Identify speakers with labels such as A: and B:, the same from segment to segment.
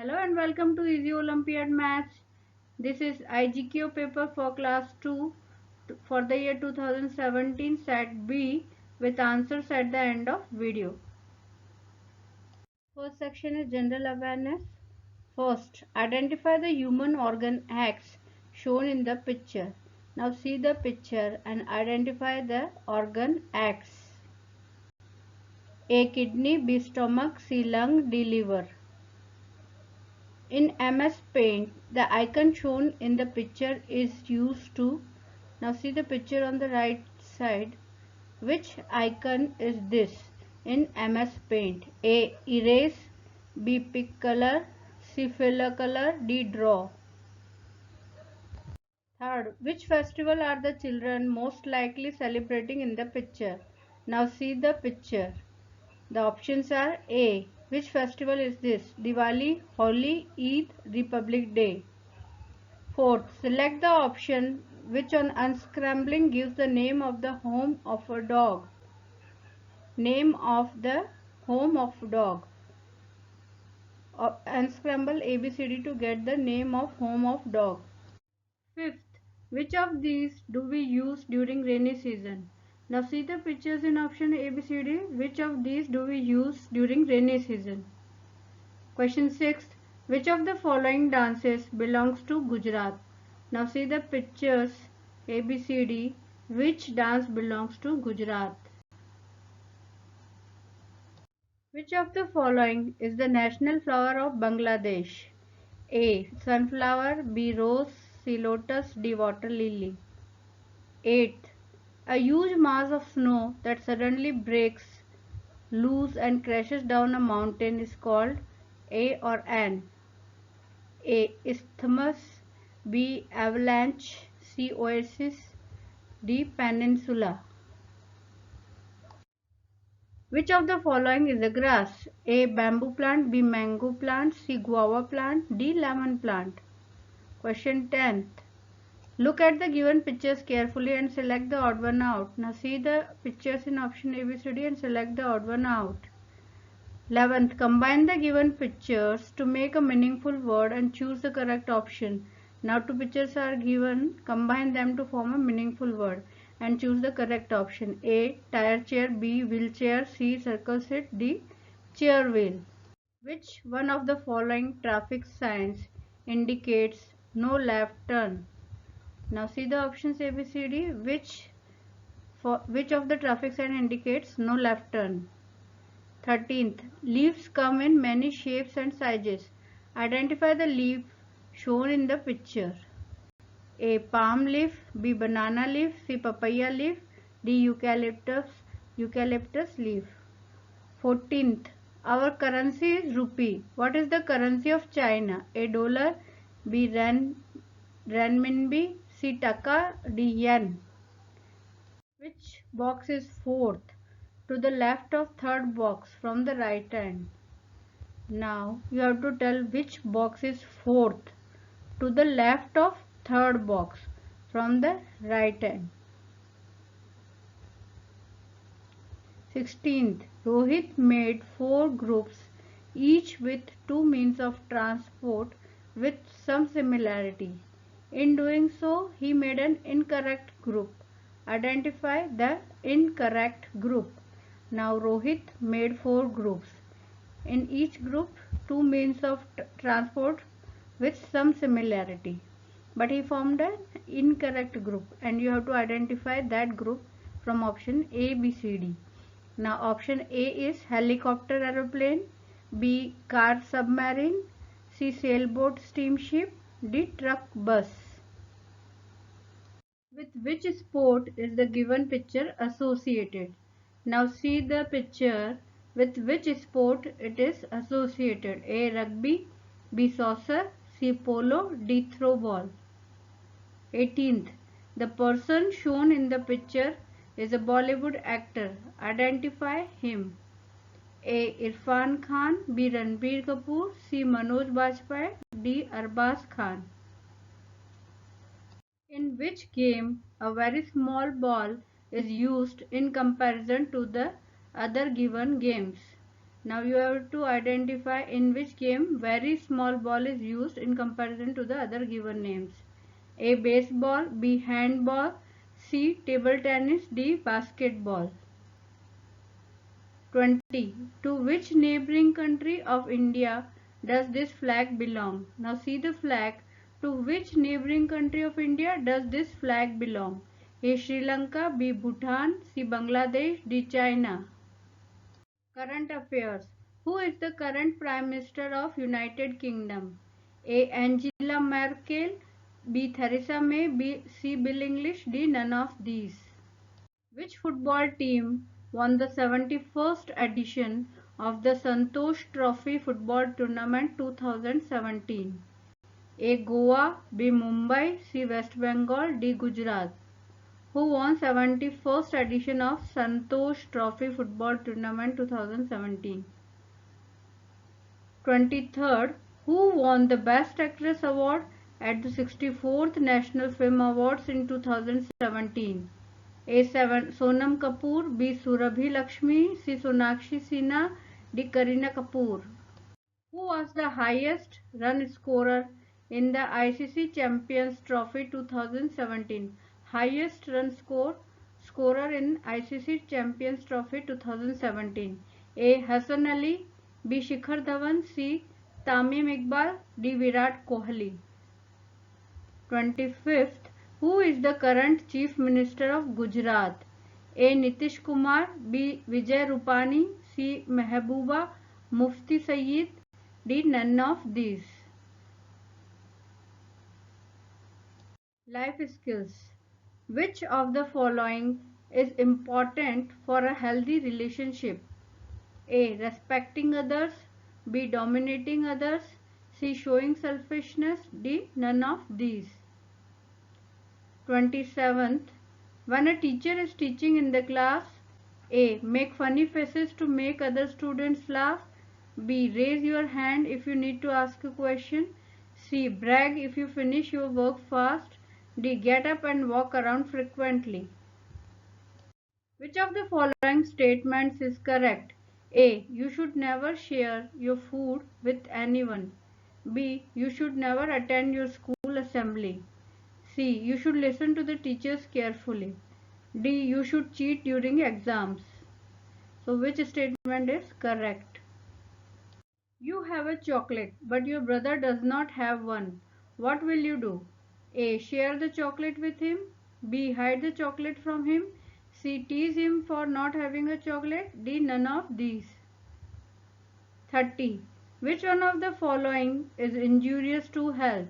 A: Hello and welcome to Easy Olympiad Maths. This is IGQ paper for class 2 for the year 2017 set B with answers at the end of video. First section is general awareness. First, identify the human organ X shown in the picture. Now see the picture and identify the organ X. A. Kidney, B. Stomach, C. Lung, D. Liver. In MS Paint, the icon shown in the picture is used to, now see the picture on the right side, which icon is this in MS Paint? A. Erase, B. Pick color, C. Fill a color, D. Draw. Third, which festival are the children most likely celebrating in the picture? Now see the picture. The options are A. Which festival is this? Diwali, Holi, Eid, Republic Day. Fourth, select the option which on unscrambling gives the name of the home of a dog. Name of the home of dog. Unscramble ABCD to get the name of home of dog. Fifth, which of these do we use during rainy season? Now see the pictures in option ABCD. Which of these do we use during rainy season? Question 6. Which of the following dances belongs to Gujarat? Now see the pictures ABCD. Which dance belongs to Gujarat? Which of the following is the national flower of Bangladesh? A. Sunflower, B. Rose, C. Lotus, D. Water lily. 8th. A huge mass of snow that suddenly breaks loose and crashes down a mountain is called A or an? A. Isthmus, B. Avalanche, C. Oasis, D. Peninsula. Which of the following is a grass? A. Bamboo plant, B. Mango plant, C. Guava plant, D. Lemon plant. Question 10th. Look at the given pictures carefully and select the odd one out. Now see the pictures in option ABCD and select the odd one out. 11th. Combine the given pictures to make a meaningful word and choose the correct option. Now two pictures are given. Combine them to form a meaningful word and choose the correct option. A. Tire chair, B. Wheelchair, C. Circle seat, D. Chair wheel. Which one of the following traffic signs indicates no left turn? Now see the options ABCD. Which of the traffic sign indicates no left turn? 13th. Leaves come in many shapes and sizes. Identify the leaf shown in the picture. A. Palm leaf, B. Banana leaf, C. Papaya leaf, D. Eucalyptus leaf. 14th. Our currency is rupee. What is the currency of China? A. Dollar, B. Renminbi, C. Taka, D. Yen. Which box is fourth? To the left of third box from the right hand. Now you have to tell which box is fourth. To the left of third box from the right hand. 16th. Rohit made 4 groups, each with 2 means of transport with some similarity. In doing so, he made an incorrect group. Identify the incorrect group. Now Rohit made 4 groups. In each group, 2 means of transport with some similarity. But he formed an incorrect group and you have to identify that group from option A, B, C, D. Now option A is helicopter aeroplane, B car submarine, C sailboat steamship, D truck bus. With which sport is the given picture associated? Now see the picture. With which sport it is associated? A. Rugby, B. Soccer, C. Polo, D. Throw ball. 18th. The person shown in the picture is a Bollywood actor. Identify him. A. Irfan Khan, B. Ranbir Kapoor, C. Manoj Bajpayee, D. Arbaz Khan. In which game a very small ball is used in comparison to the other given games? Now you have to identify in which game very small ball is used in comparison to the other given names. A. Baseball, B. Handball, C. Table tennis, D. Basketball. 20. To which neighboring country of India does this flag belong? Now see the flag. To which neighboring country of India does this flag belong? A. Sri Lanka, B. Bhutan, C. Bangladesh, D. China. Current affairs. Who is the current Prime Minister of United Kingdom? A. Angela Merkel, B. Theresa May, C. Bill English, D. None of these. Which football team won the 71st edition of the Santosh Trophy Football Tournament 2017? A. Goa, B. Mumbai, C. West Bengal, D. Gujarat. Who won 71st edition of Santosh Trophy Football Tournament 2017? 23rd. Who won the Best Actress Award at the 64th National Film Awards in 2017? A. Sonam Kapoor, B. Surabhi Lakshmi, C. Sonakshi Sinha, D. Kareena Kapoor. Who was the highest run scorer in the ICC Champions Trophy 2017? Highest run scorer in ICC Champions Trophy 2017. A. Hassan Ali, B. Shikhar Dhawan, C. Tamim Iqbal, D. Virat Kohli. 25th. Who is the current Chief Minister of Gujarat? A. Nitish Kumar, B. Vijay Rupani, C. Mehbooba Mufti Sayeed, D. None of these. Life skills. Which of the following is important for a healthy relationship? A. Respecting others, B. Dominating others, C. Showing selfishness, D. None of these. 27th. When a teacher is teaching in the class, A. Make funny faces to make other students laugh, B. Raise your hand if you need to ask a question, C. Brag if you finish your work fast, D. Get up and walk around frequently. Which of the following statements is correct? A. You should never share your food with anyone. B. You should never attend your school assembly. C. You should listen to the teachers carefully. D. You should cheat during exams. So which statement is correct? You have a chocolate, but your brother does not have one. What will you do? A. Share the chocolate with him. B. Hide the chocolate from him. C. Tease him for not having a chocolate. D. None of these. 30. Which one of the following is injurious to health?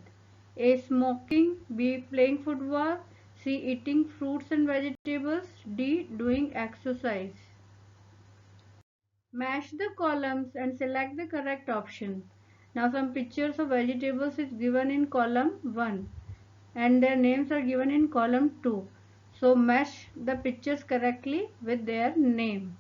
A: A. Smoking. B. Playing football. C. Eating fruits and vegetables. D. Doing exercise. Mash the columns and select the correct option. Now some pictures of vegetables is given in column 1 and their names are given in column 2. So match the pictures correctly with their name.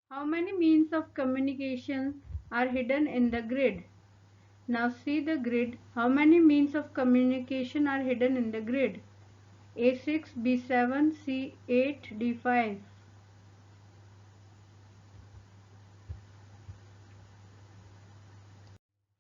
A: How many means of communication are hidden in the grid? Now see the grid. How many means of communication are hidden in the grid? A6, B7, C8, D5.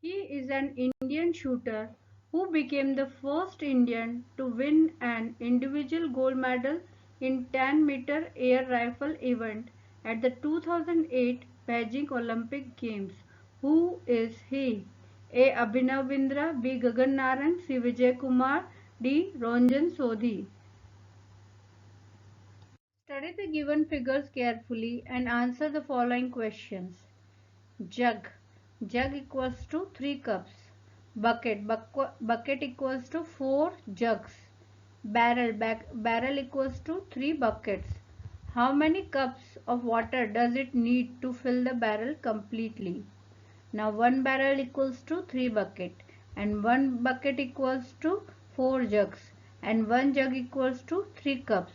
A: He is an Indian shooter who became the first Indian to win an individual gold medal in 10-meter air rifle event at the 2008 Beijing Olympic Games. Who is he? A. Abhinav Bindra, B. Gagan Naran, C. Vijay Kumar, D. Ranjan Sodhi. Study the given figures carefully and answer the following questions. Jug. Jug equals to 3 cups. Bucket. Bucket equals to 4 jugs. Barrel. Barrel equals to 3 buckets. How many cups of water does it need to fill the barrel completely? Now 1 barrel equals to 3 bucket and 1 bucket equals to 4 jugs and 1 jug equals to 3 cups.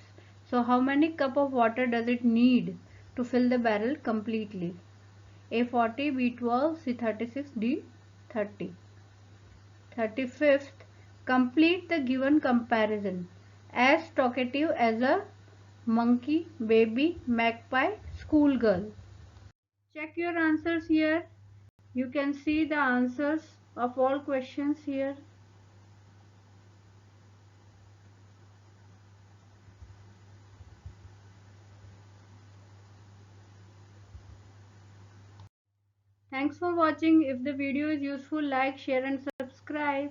A: So how many cup of water does it need to fill the barrel completely? A40, B12, C36, D30. 35th. Complete the given comparison. as talkative as a monkey, baby, magpie, schoolgirl. Check your answers here. You can see the answers of all questions here. Thanks for watching. If the video is useful, like, share and subscribe.